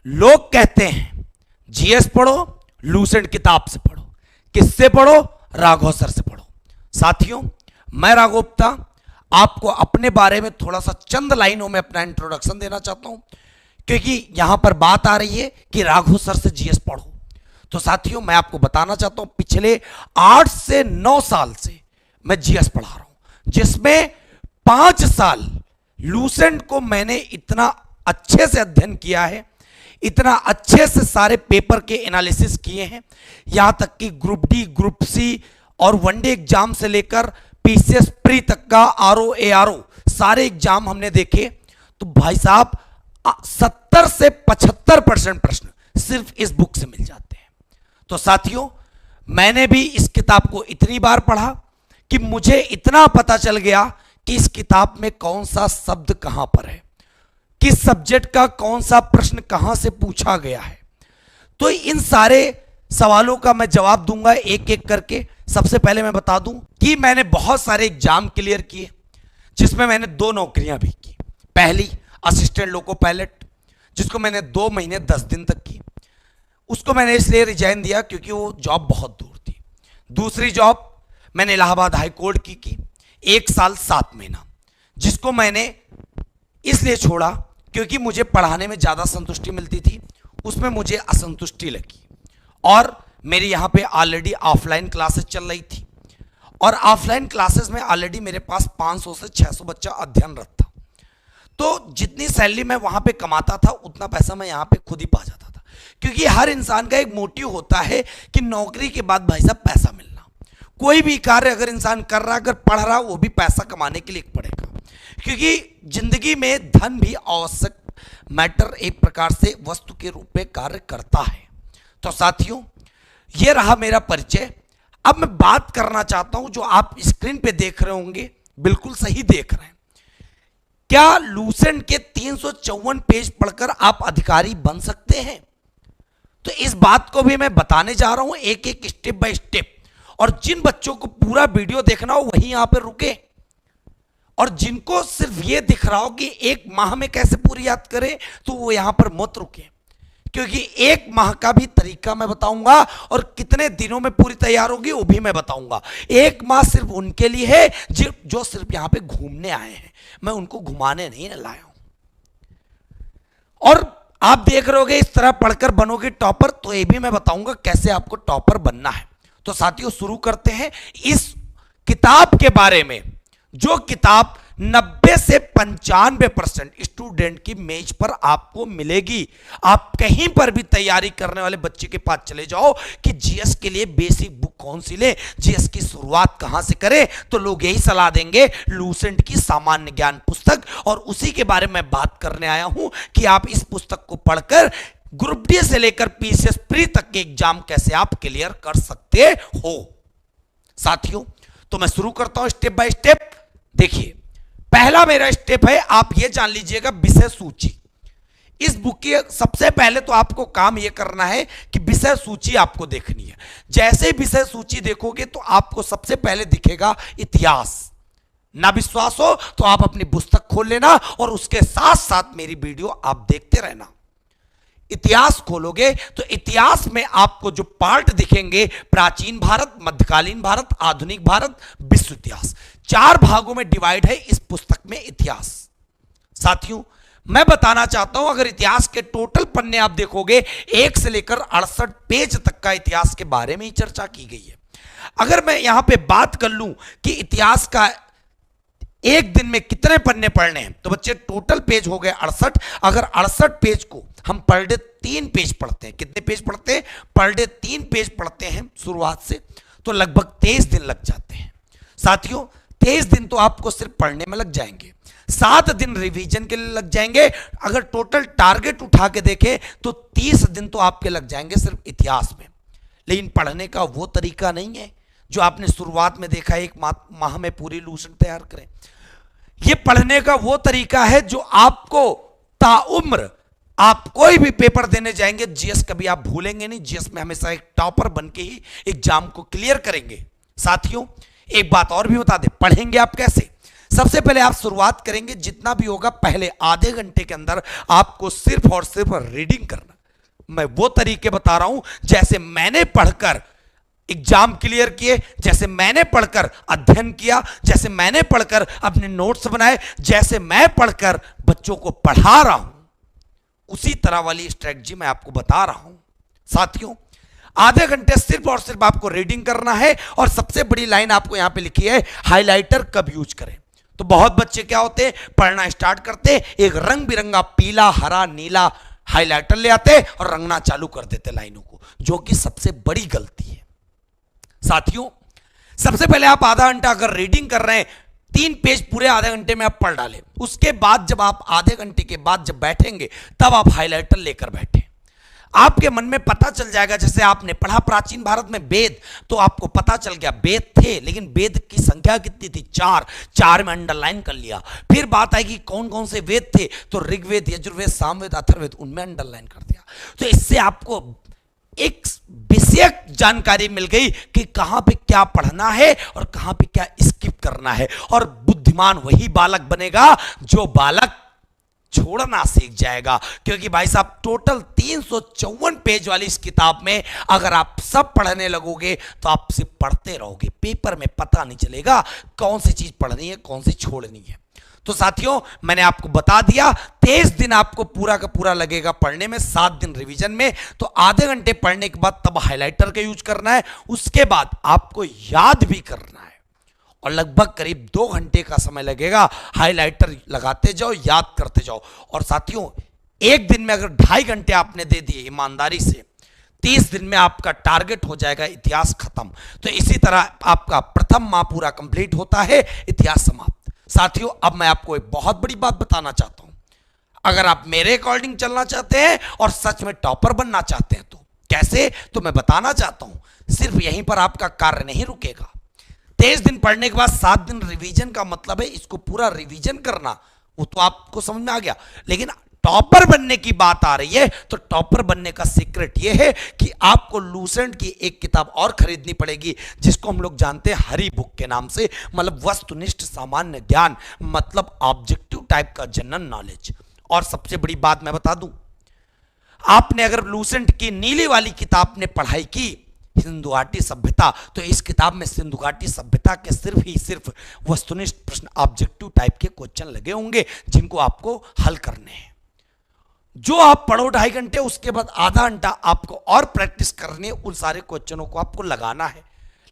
लोग कहते हैं जीएस पढ़ो, लूसेंट किताब से पढ़ो। किससे पढ़ो? राघव सर से पढ़ो। साथियों, मैं राघव गुप्ता आपको अपने बारे में थोड़ा सा चंद लाइनों में अपना इंट्रोडक्शन देना चाहता हूं, क्योंकि यहां पर बात आ रही है कि राघव सर से जीएस पढ़ो। तो साथियों, मैं आपको बताना चाहता हूं पिछले 8 से 9 साल से मैं जीएस पढ़ा रहा हूं, जिसमें 5 साल लूसेंट को मैंने इतना अच्छे से अध्ययन किया है, इतना अच्छे से सारे पेपर के एनालिसिस किए हैं, यहां तक कि ग्रुप डी, ग्रुप सी और वनडे एग्जाम से लेकर पीसीएस प्री तक का आरओ एआरओ सारे एग्जाम हमने देखे। तो भाई साहब 70 से 75% प्रश्न सिर्फ इस बुक से मिल जाते हैं। तो साथियों, मैंने भी इस किताब को इतनी बार पढ़ा कि मुझे इतना पता चल गया कि इस किताब में कौन सा शब्द कहां पर है, किस सब्जेक्ट का कौन सा प्रश्न कहां से पूछा गया है। तो इन सारे सवालों का मैं जवाब दूंगा एक एक करके। सबसे पहले मैं बता दूं कि मैंने बहुत सारे एग्जाम क्लियर किए, जिसमें मैंने 2 नौकरियां भी की। पहली असिस्टेंट लोको पायलट, जिसको मैंने 2 महीने 10 दिन तक की। उसको मैंने इसलिए रिजाइन दिया क्योंकि वो जॉब बहुत दूर थी। दूसरी जॉब मैंने इलाहाबाद हाई कोर्ट की 1 साल 7 महीना, जिसको मैंने इसलिए छोड़ा क्योंकि मुझे पढ़ाने में ज़्यादा संतुष्टि मिलती थी, उसमें मुझे असंतुष्टि लगी। और मेरी यहाँ पे ऑलरेडी ऑफलाइन क्लासेस चल रही थी, और ऑफलाइन क्लासेस में ऑलरेडी मेरे पास 500 से 600 बच्चा अध्ययनरत था। तो जितनी सैलरी मैं वहाँ पे कमाता था, उतना पैसा मैं यहाँ पे खुद ही पा जाता था, क्योंकि हर इंसान का एक मोटिव होता है कि नौकरी के बाद भाई साहब पैसा मिलना। कोई भी कार्य अगर इंसान कर रहा, अगर पढ़ रहा, वो भी पैसा कमाने के लिए पड़ेगा, क्योंकि जिंदगी में धन भी आवश्यक मैटर, एक प्रकार से वस्तु के रूप में कार्य करता है। तो साथियों, ये रहा मेरा परिचय। अब मैं बात करना चाहता हूं, जो आप स्क्रीन पे देख रहे होंगे, बिल्कुल सही देख रहे हैं। क्या लूसेंट के 354 पेज पढ़कर आप अधिकारी बन सकते हैं? तो इस बात को भी मैं बताने जा रहा हूं एक एक स्टेप बाय स्टेप। और जिन बच्चों को पूरा वीडियो देखना हो वही यहां पर रुके, और जिनको सिर्फ ये दिख रहा हो कि 1 माह में कैसे पूरी याद करें, तो वो यहां पर मत रुके, क्योंकि 1 माह का भी तरीका मैं बताऊंगा और कितने दिनों में पूरी तैयार होगी वो भी मैं बताऊंगा। 1 माह सिर्फ उनके लिए है जो सिर्फ यहां पे घूमने आए हैं, मैं उनको घुमाने नहीं लाया हूं। और आप देख रहे होगे इस तरह पढ़कर बनोगे टॉपर, तो ये भी मैं बताऊंगा कैसे आपको टॉपर बनना है। तो साथियों, शुरू करते हैं इस किताब के बारे में, जो किताब 90 से 95% स्टूडेंट की मेज पर आपको मिलेगी। आप कहीं पर भी तैयारी करने वाले बच्चे के पास चले जाओ कि जीएस के लिए बेसिक बुक कौन सी ले, जीएस की शुरुआत कहां से करें, तो लोग यही सलाह देंगे लूसेंट की सामान्य ज्ञान पुस्तक। और उसी के बारे में बात करने आया हूं कि आप इस पुस्तक को पढ़कर ग्रुप डी से लेकर पीसीएस प्री तक के एग्जाम कैसे आप क्लियर कर सकते हो। साथियों, तो मैं शुरू करता हूं स्टेप बाय स्टेप। देखिए, पहला मेरा स्टेप है, आप ये जान लीजिएगा विषय सूची। इस बुक की सबसे पहले तो आपको काम यह करना है कि विषय सूची आपको देखनी है। जैसे ही विषय सूची देखोगे तो आपको सबसे पहले दिखेगा इतिहास। ना विश्वास हो तो आप अपनी पुस्तक खोल लेना और उसके साथ साथ मेरी वीडियो आप देखते रहना। इतिहास खोलोगे तो इतिहास में आपको जो पार्ट दिखेंगे, प्राचीन भारत, मध्यकालीन भारत, आधुनिक भारत, विश्व इतिहास, 4 भागों में डिवाइड है इस पुस्तक में इतिहास। साथियों, मैं बताना चाहता हूं, अगर इतिहास के टोटल पन्ने आप देखोगे 1 से लेकर 68 पेज तक का इतिहास के बारे में ही चर्चा की गई है। अगर मैं यहां पे बात कर लूं कि इतिहास का एक दिन में कितने पन्ने पढ़ने हैं, तो बच्चे टोटल पेज हो गए 68। अगर 68 पेज को हम पर डे 3 पेज पढ़ते हैं, कितने पेज पढ़ते हैं? पर डे 3 पेज पढ़ते हैं शुरुआत से, तो लगभग 23 दिन लग जाते हैं। साथियों, 23 दिन तो आपको सिर्फ पढ़ने में लग जाएंगे, 7 दिन रिवीजन के लिए लग जाएंगे। अगर टोटल टारगेट उठा के देखें तो 30 दिन तो आपके लग जाएंगे सिर्फ इतिहास में। लेकिन पढ़ने का वो तरीका नहीं है जो आपने शुरुआत में देखा, 1 माह में पूरी लूसेंट तैयार करें। ये पढ़ने का वो तरीका है जो आपको ताउम्र, आप कोई भी पेपर देने जाएंगे, जीएस कभी आप भूलेंगे नहीं। जीएस में हमेशा एक टॉपर बन के ही एग्जाम को क्लियर करेंगे। साथियों, एक बात और भी बता दें, पढ़ेंगे आप कैसे? सबसे पहले आप शुरुआत करेंगे, जितना भी होगा पहले आधे घंटे के अंदर आपको सिर्फ और सिर्फ रीडिंग करना। मैं वो तरीके बता रहा हूं जैसे मैंने पढ़कर एग्जाम क्लियर किए, जैसे मैंने पढ़कर अध्ययन किया, जैसे मैंने पढ़कर अपने नोट्स बनाए, जैसे मैं पढ़कर बच्चों को पढ़ा रहा हूं, उसी तरह वाली स्ट्रेटजी मैं आपको बता रहा हूं। साथियों, आधे घंटे सिर्फ और सिर्फ आपको रीडिंग करना है, और सबसे बड़ी लाइन आपको यहां पे लिखी है, हाइलाइटर कब यूज करें। तो बहुत बच्चे क्या होते हैं, पढ़ना स्टार्ट करते, एक रंग बिरंगा पीला, हरा, नीला हाइलाइटर ले आते और रंगना चालू कर देते लाइनों को, जो कि सबसे बड़ी गलती है। साथियों, सबसे पहले आप आधा घंटा अगर रीडिंग कर रहे हैं, 3 पेज पूरे आधे घंटे में आप पढ़ डालें। उसके बाद जब आप आधे घंटे के बाद जब बैठेंगे, तब आप हाइलाइटर लेकर बैठें। आपके मन में पता चल जाएगा, जैसे आपने पढ़ा प्राचीन भारत में वेद, तो आपको पता चल गया वेद थे, लेकिन वेद की संख्या कितनी थी, 4 में अंडरलाइन कर लिया। फिर बात आएगी कौन कौन से वेद थे, तो ऋग्वेद, यजुर्वेद, सामवेद, अथर्ववेद, उनमें अंडरलाइन कर दिया। तो इससे आपको एक विषयक जानकारी मिल गई कि कहां पे क्या पढ़ना है और कहां पे क्या स्किप करना है। और बुद्धिमान वही बालक बनेगा जो बालक छोड़ना सीख जाएगा, क्योंकि भाई साहब टोटल 354 पेज वाली इस किताब में अगर आप सब पढ़ने लगोगे तो आप सिर्फ पढ़ते रहोगे, पेपर में पता नहीं चलेगा कौन सी चीज पढ़नी है, कौन सी छोड़नी है। तो साथियों, मैंने आपको बता दिया, 23 दिन आपको पूरा का पूरा लगेगा पढ़ने में, 7 दिन रिवीजन में। तो आधे घंटे पढ़ने के बाद तब हाइलाइटर का यूज करना है, उसके बाद आपको याद भी करना है, और लगभग करीब 2 घंटे का समय लगेगा। हाइलाइटर लगाते जाओ, याद करते जाओ। और साथियों, एक दिन में अगर 2.5 घंटे आपने दे दिए ईमानदारी से, 30 दिन में आपका टारगेट हो जाएगा इतिहास खत्म। तो इसी तरह आपका प्रथम माह पूरा कंप्लीट होता है, इतिहास समाप्त। साथियों, अब मैं आपको एक बहुत बड़ी बात बताना चाहता हूं। अगर आप मेरे अकॉर्डिंग चलना चाहते हैं और सच में टॉपर बनना चाहते हैं, तो कैसे, तो मैं बताना चाहता हूं। सिर्फ यहीं पर आपका कार्य नहीं रुकेगा। 23 दिन पढ़ने के बाद 7 दिन रिवीजन का मतलब है इसको पूरा रिवीजन करना, वो तो आपको समझ में आ गया। लेकिन टॉपर बनने की बात आ रही है, तो टॉपर बनने का सीक्रेट ये है कि आपको लूसेंट की एक किताब और खरीदनी पड़ेगी, जिसको हम लोग जानते हैं हरी बुक के नाम से, मतलब वस्तुनिष्ठ सामान्य ज्ञान, मतलब ऑब्जेक्टिव टाइप का जनरल नॉलेज। और सबसे बड़ी बात मैं बता दूं, आपने अगर लूसेंट की नीली वाली किताब ने पढ़ाई की, सिंधु घाटी सभ्यता, तो इस किताब में सिंधु घाटी सभ्यता के सिर्फ वस्तुनिष्ठ प्रश्न, ऑब्जेक्टिव टाइप के क्वेश्चन लगे होंगे, जिनको आपको हल करने हैं। जो आप पढ़ो 2.5 घंटे, उसके बाद आधा घंटा आपको और प्रैक्टिस करनी है, उन सारे क्वेश्चनों को आपको लगाना है।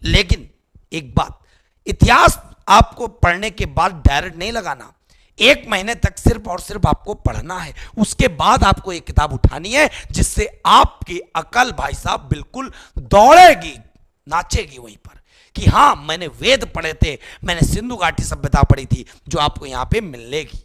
लेकिन एक बात, इतिहास आपको पढ़ने के बाद डायरेक्ट नहीं लगाना, 1 महीने तक सिर्फ और सिर्फ आपको पढ़ना है। उसके बाद आपको एक किताब उठानी है, जिससे आपकी अकल भाई साहब बिल्कुल दौड़ेगी, नाचेगी वहीं पर, कि हां मैंने वेद पढ़े थे, मैंने सिंधु घाटी सभ्यता पढ़ी थी, जो आपको यहां पे मिलेगी।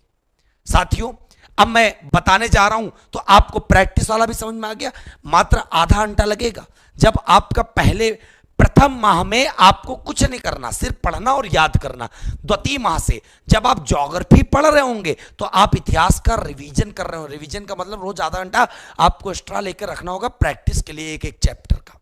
साथियों, अब मैं बताने जा रहा हूं, तो आपको प्रैक्टिस वाला भी समझ में आ गया। मात्र आधा घंटा लगेगा। जब आपका पहले प्रथम माह में आपको कुछ नहीं करना, सिर्फ पढ़ना और याद करना। द्वितीय माह से जब आप ज्योग्राफी पढ़ रहे होंगे, तो आप इतिहास का रिवीजन कर रहे हो। रिवीजन का मतलब रोज आधा घंटा आपको एक्स्ट्रा लेकर रखना होगा प्रैक्टिस के लिए, एक एक चैप्टर का।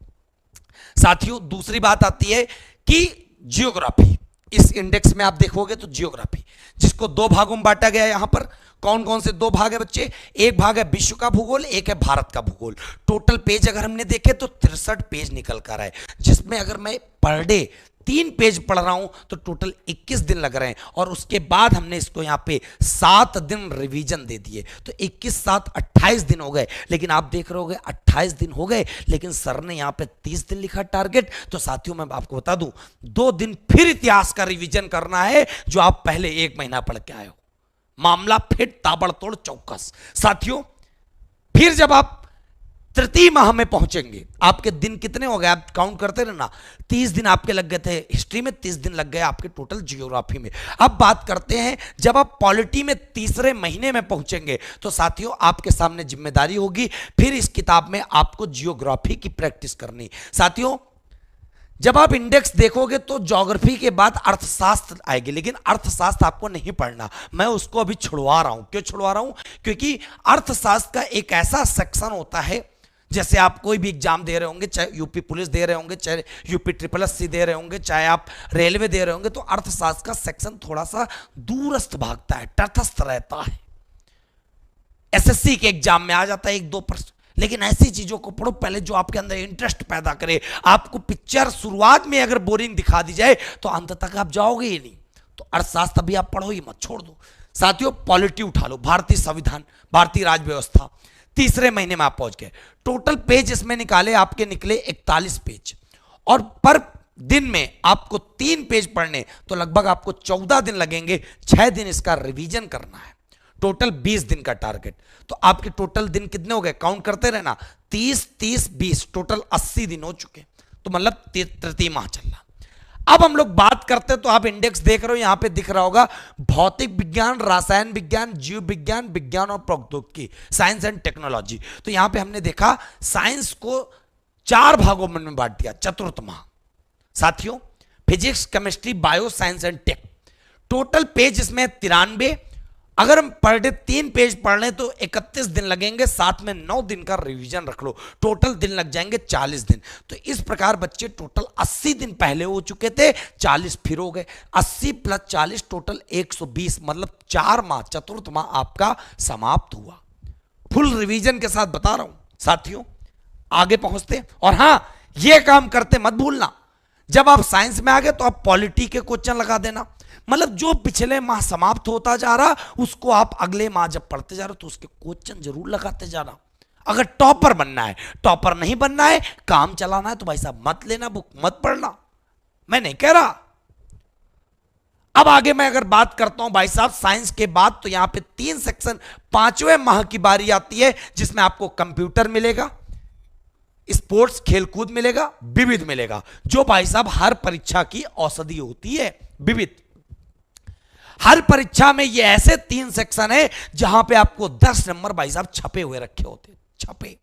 साथियों, दूसरी बात आती है कि जियोग्राफी, इस इंडेक्स में आप देखोगे तो जियोग्राफी, जिसको 2 भागों में बांटा गया है। यहां पर कौन कौन से 2 भाग है बच्चे, एक भाग है विश्व का भूगोल, एक है भारत का भूगोल। टोटल पेज अगर हमने देखे तो 63 पेज निकल कर आए, जिसमें अगर मैं पर डे 3 पेज पढ़ रहा हूं तो टोटल 21 दिन लग रहे हैं। और उसके बाद हमने इसको यहां पे 7 दिन रिवीजन दे दिए, तो 21 7 28 दिन हो गए। लेकिन आप देख रहे होगे 28 दिन हो गए, लेकिन सर ने यहां पे 30 दिन लिखा टारगेट। तो साथियों, मैं आपको बता दूं, 2 दिन फिर इतिहास का रिवीजन करना है, जो आप पहले 1 महीना पढ़ के आए हो। मामला फिर ताबड़तोड़ चौकस। साथियों, फिर जब आप तृतीय माह में पहुंचेंगे, आपके दिन कितने हो गए आप काउंट करते रहना। 30 दिन आपके लग गए थे हिस्ट्री में, 30 दिन लग गए आपके टोटल जियोग्राफी में। अब बात करते हैं, जब आप पॉलिटी में तीसरे महीने में पहुंचेंगे, तो साथियों आपके सामने जिम्मेदारी होगी फिर इस किताब में आपको जियोग्राफी की प्रैक्टिस करनी। साथियों, जब आप इंडेक्स देखोगे तो ज्योग्राफी के बाद अर्थशास्त्र आएगी, लेकिन अर्थशास्त्र आपको नहीं पढ़ना। मैं उसको अभी छुड़वा रहा हूं। क्यों छुड़वा रहा हूं? क्योंकि अर्थशास्त्र का एक ऐसा सेक्शन होता है, जैसे आप कोई भी एग्जाम दे रहे होंगे, चाहे यूपी पुलिस दे रहे होंगे, चाहे यूपी SSC दे रहे होंगे, चाहे आप रेलवे दे रहे होंगे, तो अर्थशास्त्र का सेक्शन थोड़ा सा दूरस्थ भागता है, तटस्थ रहता है। SSC के एग्जाम में आ जाता है 1-2 प्रश्न, लेकिन ऐसी चीजों को पढ़ो पहले जो आपके अंदर इंटरेस्ट पैदा करे। आपको पिक्चर शुरुआत में अगर बोरिंग दिखा दी जाए तो अंत तक आप जाओगे ही नहीं। तो अर्थशास्त्र अभी आप पढ़ो ही मत, छोड़ दो। साथियों पॉलिटी उठा लो, भारतीय संविधान, भारतीय राज व्यवस्था, तीसरे महीने में आप पहुंच गए। टोटल पेज इसमें निकाले, आपके निकले 41 पेज, और पर दिन में आपको 3 पेज पढ़ने, तो लगभग आपको 14 दिन लगेंगे। 6 दिन इसका रिवीजन करना है। टोटल 20 दिन का टारगेट। तो आपके टोटल दिन कितने हो गए, काउंट करते रहना, 30 30 20, टोटल 80 दिन हो चुके। तो मतलब तृतीय माह चल रहा। अब हम लोग बात करते हैं, तो आप इंडेक्स देख रहे हो, यहां पे दिख रहा होगा भौतिक विज्ञान, रसायन विज्ञान, जीव विज्ञान, विज्ञान और प्रौद्योगिकी, साइंस एंड टेक्नोलॉजी। तो यहां पे हमने देखा साइंस को 4 भागों में बांट दिया, चतुर्थ माह। साथियों physics, chemistry, bio, science and tech. Total page इसमें 93। अगर हम पर डे 3 पेज पढ़ लें तो 31 दिन लगेंगे, साथ में 9 दिन का रिवीजन रख लो, टोटल दिन लग जाएंगे 40 दिन। तो इस प्रकार बच्चे टोटल 80 दिन पहले हो चुके थे, 40 फिर हो गए, 80 प्लस 40 टोटल 120, मतलब 4 माह, चतुर्थ माह आपका समाप्त हुआ। फुल रिवीजन के साथ बता रहा हूं साथियों, आगे पहुंचते। और हां, यह काम करते मत भूलना, जब आप साइंस में आ गए तो आप पॉलिटी के क्वेश्चन लगा देना। मतलब जो पिछले माह समाप्त होता जा रहा उसको आप अगले माह जब पढ़ते जा रहे हो तो उसके क्वेश्चन जरूर लगाते जाना। अगर टॉपर बनना है, टॉपर नहीं बनना है, काम चलाना है, तो भाई साहब मत लेना बुक, मत पढ़ना, मैं नहीं कह रहा। अब आगे मैं अगर बात करता हूं भाई साहब साइंस के बाद, तो यहां पे 3 सेक्शन, 5वें माह की बारी आती है, जिसमें आपको कंप्यूटर मिलेगा, स्पोर्ट्स खेलकूद मिलेगा, विविध मिलेगा, जो भाई साहब हर परीक्षा की औषधि होती है। विविध हर परीक्षा में ये ऐसे 3 सेक्शन है जहां पे आपको 10 नंबर भाई साहब छपे हुए रखे होते, छपे।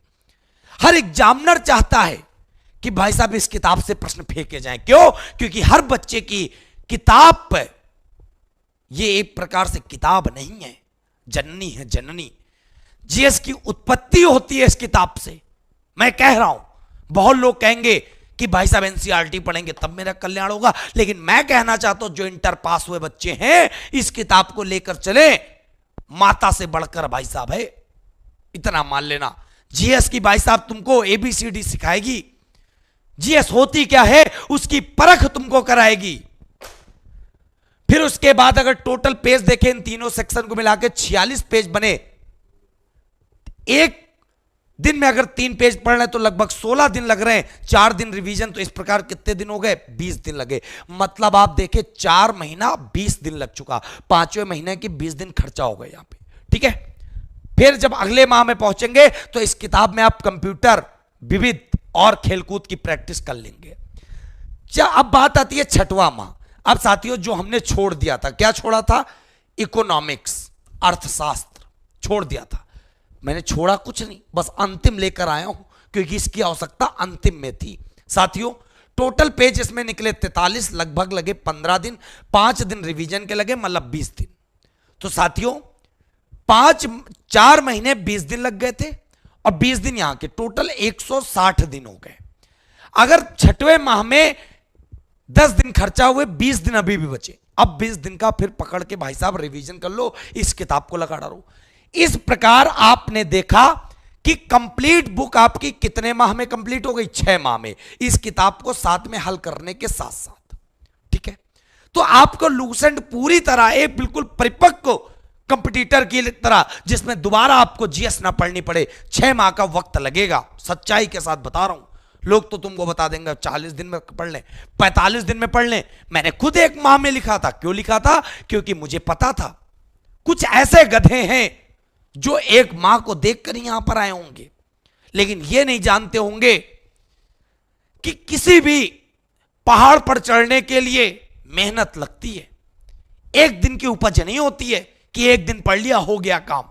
हर एग्जामिनर चाहता है कि भाई साहब इस किताब से प्रश्न फेंके जाएं। क्यों? क्योंकि हर बच्चे की किताब पर ये एक प्रकार से किताब नहीं है, जननी है, जननी। जीएस की उत्पत्ति होती है इस किताब से। मैं कह रहा हूं, बहुत लोग कहेंगे कि भाई साहब एनसीईआरटी पढ़ेंगे तब मेरा कल्याण होगा, लेकिन मैं कहना चाहता हूं जो इंटर पास हुए बच्चे हैं इस किताब को लेकर चले, माता से बढ़कर भाई साहब है, इतना मान लेना। जीएस की भाई साहब तुमको एबीसीडी सिखाएगी, जीएस होती क्या है उसकी परख तुमको कराएगी। फिर उसके बाद अगर टोटल पेज देखें इन तीनों सेक्शन को मिला के 46 पेज बने। एक दिन में अगर 3 पेज पढ़ रहे तो लगभग 16 दिन लग रहे हैं, 4 दिन रिवीजन, तो इस प्रकार कितने दिन हो गए, 20 दिन लगे। मतलब आप देखें 4 महीना 20 दिन लग चुका, 5वें महीने के 20 दिन खर्चा हो गए यहां पे। ठीक है, फिर जब अगले माह में पहुंचेंगे तो इस किताब में आप कंप्यूटर, विविध और खेलकूद की प्रैक्टिस कर लेंगे। अब बात आती है 6वां माह। अब साथियों जो हमने छोड़ दिया था, क्या छोड़ा था, इकोनॉमिक्स, अर्थशास्त्र छोड़ दिया था। मैंने छोड़ा कुछ नहीं, बस अंतिम लेकर आया हूं क्योंकि इसकी आवश्यकता अंतिम में थी। साथियों टोटल पेज इसमें निकले 43, लगभग लगे 15 दिन, 5 दिन रिवीजन के लगे, मतलब 20 दिन। तो साथियों 4 महीने 20 दिन लग गए थे और 20 दिन यहां के, टोटल 160 दिन हो गए। अगर 6वें माह में 10 दिन खर्चा हुए, 20 दिन अभी भी बचे। अब 20 दिन का फिर पकड़ के भाई साहब रिवीजन कर लो, इस किताब को लगा डालो। इस प्रकार आपने देखा कि कंप्लीट बुक आपकी कितने माह में कंप्लीट हो गई, 6 माह में, इस किताब को साथ में हल करने के साथ साथ। ठीक है, तो आपको लूसेंट पूरी तरह एक बिल्कुल परिपक्व कंपटीटर की तरह, जिसमें दोबारा आपको जीएस ना पढ़नी पड़े, 6 माह का वक्त लगेगा। सच्चाई के साथ बता रहा हूं, लोग तो तुमको बता देंगे 40 दिन में पढ़ लें, 45 दिन में पढ़ लें। मैंने खुद 1 माह में लिखा था। क्यों लिखा था? क्योंकि मुझे पता था कुछ ऐसे गधे हैं जो 1 माह को देखकर ही यहां पर आए होंगे, लेकिन ये नहीं जानते होंगे कि किसी भी पहाड़ पर चढ़ने के लिए मेहनत लगती है। एक दिन की उपज नहीं होती है कि एक दिन पढ़ लिया हो गया काम।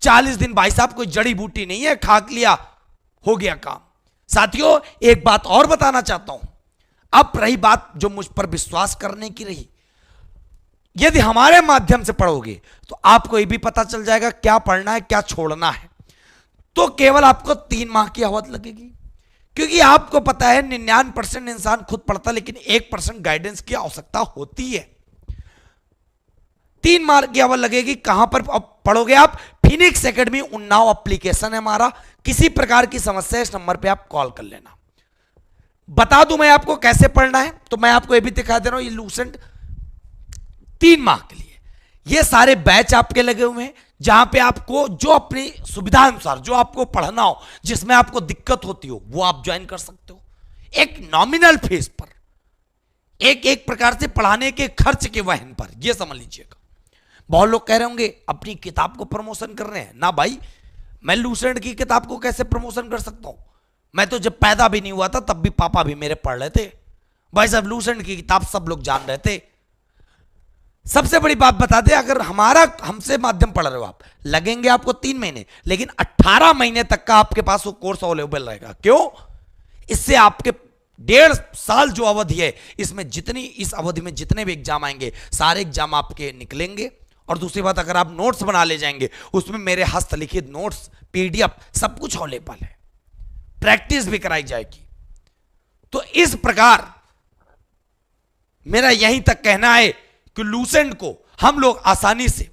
40 दिन भाई साहब कोई जड़ी बूटी नहीं है, खाक लिया हो गया काम। साथियों एक बात और बताना चाहता हूं, अब रही बात जो मुझ पर विश्वास करने की रही, यदि हमारे माध्यम से पढ़ोगे तो आपको यह भी पता चल जाएगा क्या पढ़ना है क्या छोड़ना है। तो केवल आपको 3 माह की आवत लगेगी, क्योंकि आपको पता है 99% इंसान खुद पढ़ता, लेकिन 1% गाइडेंस की आवश्यकता होती है। 3 मार्क की अवल लगेगी। कहां पर पढ़ोगे आप? फिनिक्स एकेडमी उन्नाव एप्लीकेशन है हमारा। किसी प्रकार की समस्या इस नंबर पे आप कॉल कर लेना। बता दूं मैं आपको कैसे पढ़ना है, तो मैं आपको ये भी दिखा दे रहा हूं। ये लूसेंट 3 माह के लिए ये सारे बैच आपके लगे हुए हैं, जहां पे आपको जो अपनी सुविधा अनुसार जो आपको पढ़ना हो, जिसमें आपको दिक्कत होती हो, वो आप ज्वाइन कर सकते हो एक नॉमिनल फीस पर, एक प्रकार से पढ़ाने के खर्च के वहन पर। यह समझ लीजिएगा। बहुत लोग कह रहे होंगे अपनी किताब को प्रमोशन कर रहे हैं। ना भाई, मैं लूसेंट की किताब को कैसे प्रमोशन कर सकता हूं? मैं तो जब पैदा भी नहीं हुआ था तब भी पापा भी मेरे पढ़ रहे थे भाई साहब। लूसेंट की किताब सब लोग जान रहे थे। सबसे बड़ी बात बता दें, अगर हमसे माध्यम पढ़ रहे हो आप, लगेंगे आपको 3 महीने, लेकिन 18 महीने तक का आपके पास वो कोर्स अवेलेबल रहेगा। क्यों? इससे आपके 1.5 साल जो अवधि है, इसमें इस अवधि में जितने भी एग्जाम आएंगे, सारे एग्जाम आपके निकलेंगे। और दूसरी बात, अगर आप नोट्स बना ले जाएंगे, उसमें मेरे हस्तलिखित नोट्स, पीडीएफ सब कुछ अवेलेबल है। प्रैक्टिस भी कराई जाएगी। तो इस प्रकार मेरा यहीं तक कहना है कि लूसेंट को हम लोग आसानी से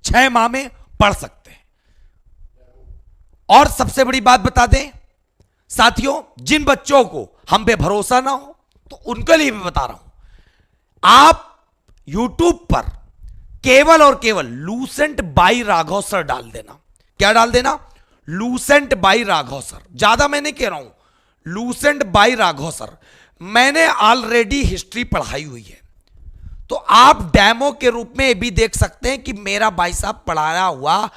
6 माह में पढ़ सकते हैं। और सबसे बड़ी बात बता दें साथियों, जिन बच्चों को हम पे भरोसा ना हो, तो उनके लिए भी बता रहा हूं। आप YouTube पर केवल और केवल लूसेंट बाई राघव सर डाल देना। क्या डाल देना? Lucent by Raghav sir. ज्यादा मैं नहीं कह रहा हूं, लूसेंट बाई राघव सर। मैंने ऑलरेडी हिस्ट्री पढ़ाई हुई है, तो आप डेमो के रूप में भी देख सकते हैं कि मेरा भाई साहब पढ़ाया हुआ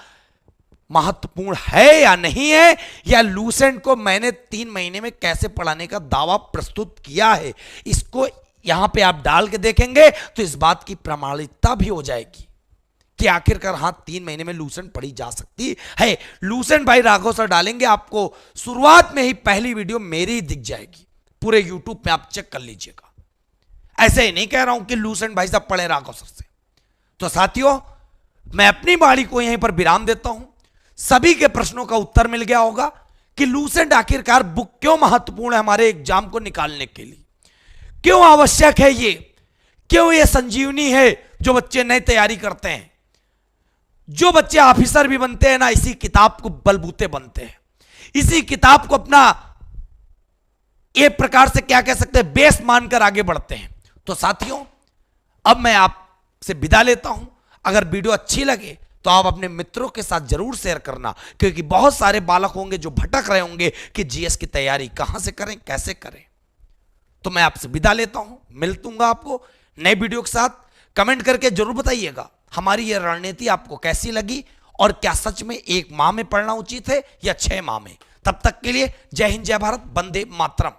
महत्वपूर्ण है या नहीं है, या लूसेंट को मैंने 3 महीने में कैसे पढ़ाने का दावा प्रस्तुत किया है। इसको यहां पे आप डाल के देखेंगे तो इस बात की प्रमाणिकता भी हो जाएगी कि आखिरकार हां 3 महीने में लूसेंट पढ़ी जा सकती है। लूसेंट भाई राघव सर डालेंगे, आपको शुरुआत में ही पहली वीडियो मेरी ही दिख जाएगी। पूरे यूट्यूब में आप चेक कर लीजिएगा। ऐसे ही नहीं कह रहा हूं कि लूसेंट भाई साहब पढ़े राघव सर से। तो साथियों, मैं अपनी बाणी को यहीं पर विराम देता हूं। सभी के प्रश्नों का उत्तर मिल गया होगा कि लूसेंट आखिरकार बुक क्यों महत्वपूर्ण है हमारे एग्जाम को निकालने के लिए, क्यों आवश्यक है ये, क्यों ये संजीवनी है जो बच्चे नई तैयारी करते हैं। जो बच्चे ऑफिसर भी बनते हैं ना, इसी किताब को बलबूते बनते हैं, इसी किताब को अपना एक प्रकार से क्या कह सकते हैं, बेस मानकर आगे बढ़ते हैं। तो साथियों, अब मैं आपसे विदा लेता हूं। अगर वीडियो अच्छी लगे तो आप अपने मित्रों के साथ जरूर शेयर करना, क्योंकि बहुत सारे बालक होंगे जो भटक रहे होंगे कि जीएस की तैयारी कहां से करें, कैसे करें। तो मैं आपसे विदा लेता हूं, मिलूंगा आपको नए वीडियो के साथ। कमेंट करके जरूर बताइएगा हमारी यह रणनीति आपको कैसी लगी, और क्या सच में 1 माह में पढ़ना उचित है या 6 माह में। तब तक के लिए जय हिंद, जय भारत, वंदे मातरम।